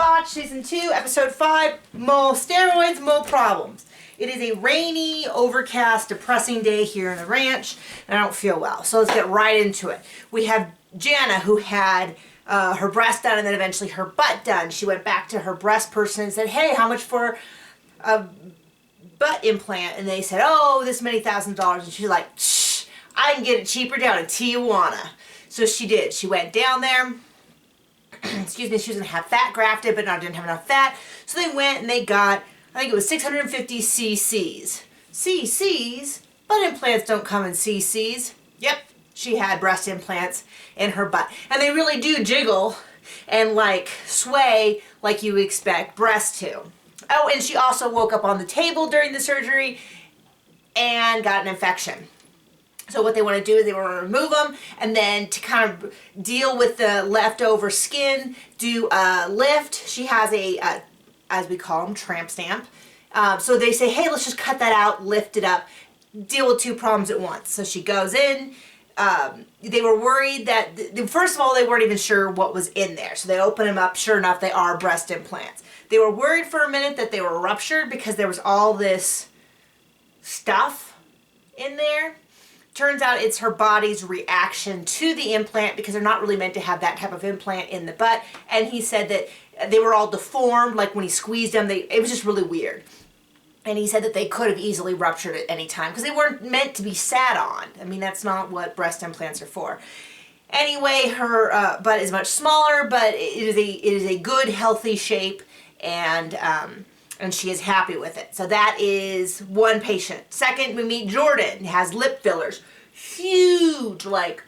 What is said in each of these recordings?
Botched Season 2, Episode 5, more steroids, more problems. It is a rainy, overcast, depressing day here in the ranch, and I don't feel well. So let's get right into it. We have Jana, who had her breast done and then eventually her butt done. She went back to her breast person and said, hey, how much for a butt implant? And they said, oh, this many $1,000s. And she's like, shh, I can get it cheaper down in Tijuana. So she did. She went down there. Excuse me, she was going to have fat grafted, but didn't have enough fat. So they went and they got, I think it was 650 cc's. cc's? Butt implants don't come in cc's. Yep, she had breast implants in her butt. And they really do jiggle and like sway like you expect breasts to. Oh, and she also woke up on the table during the surgery and got an infection. So what they want to do is they want to remove them, and then to kind of deal with the leftover skin, do a lift. She has a as we call them, tramp stamp. So they say, hey, let's just cut that out, lift it up, deal with two problems at once. So she goes in. They were worried that, first of all, they weren't even sure what was in there. So they open them up. Sure enough, they are breast implants. They were worried for a minute that they were ruptured because there was all this stuff in there. Turns out it's her body's reaction to the implant because they're not really meant to have that type of implant in the butt. And he said that they were all deformed, like when he squeezed them, it was just really weird. And he said that they could have easily ruptured at any time because they weren't meant to be sat on. I mean, that's not what breast implants are for. Anyway, her butt is much smaller, but it is a good, healthy shape, and she is happy with it. So that is one patient. Second, we meet Jordan. He has lip fillers. Huge, like,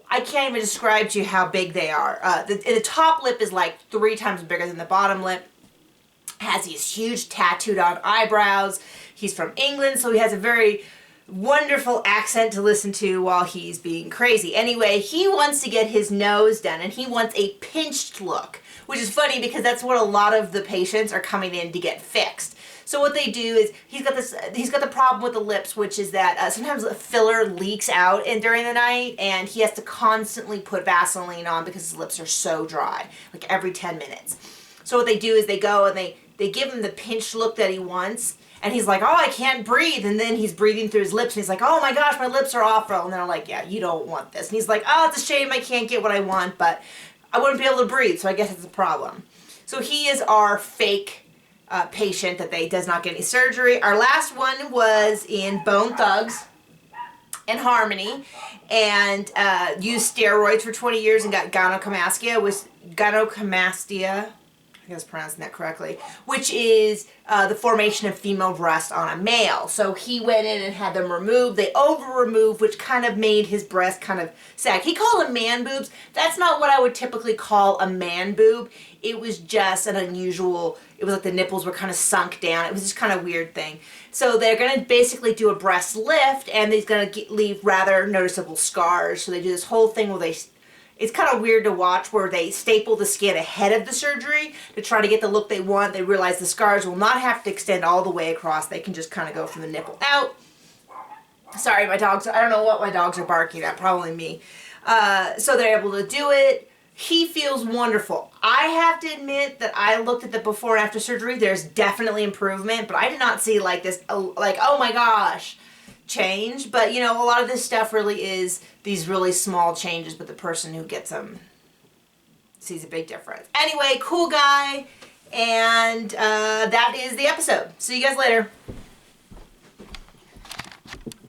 I can't even describe to you how big they are. The top lip is like 3 times bigger than the bottom lip. Has these huge tattooed on eyebrows. He's from England, so he has a very wonderful accent to listen to while he's being crazy. Anyway, he wants to get his nose done, and he wants a pinched look, which is funny because that's what a lot of the patients are coming in to get fixed. So what they do is he's got the problem with the lips, which is that sometimes the filler leaks out during the night, and he has to constantly put Vaseline on because his lips are so dry, like every 10 minutes. So what they do is they go and they give him the pinched look that he wants, and he's like, oh, I can't breathe. And then he's breathing through his lips, and he's like, oh my gosh, my lips are awful. And they're like, yeah, you don't want this. And he's like, oh, it's a shame I can't get what I want, but I wouldn't be able to breathe, so I guess it's a problem. So he is our fake patient that does not get any surgery. Our last one was in Bone Thugs and Harmony, and used steroids for 20 years and got gynecomastia, I guess I'm pronouncing that correctly, which is the formation of female breast on a male. So he went in and had them removed. They over-removed, which kind of made his breast kind of sag. He called them man boobs. That's not what I would typically call a man boob. It was just an unusual, it was like the nipples were kind of sunk down. It was just kind of weird thing. So they're going to basically do a breast lift, and he's going to leave rather noticeable scars. So they do this whole thing where it's kind of weird to watch where they staple the skin ahead of the surgery to try to get the look they want. They realize the scars will not have to extend all the way across. They can just kind of go from the nipple out. Sorry, my dogs, I don't know what my dogs are barking at, probably me. So they're able to do it. He feels wonderful. I have to admit that I looked at the before and after surgery. There's definitely improvement, but I did not see like this, like, oh my gosh, change. But you know, a lot of this stuff really is these really small changes, but the person who gets them sees a big difference. Anyway, cool guy, and that is the episode. See you guys later.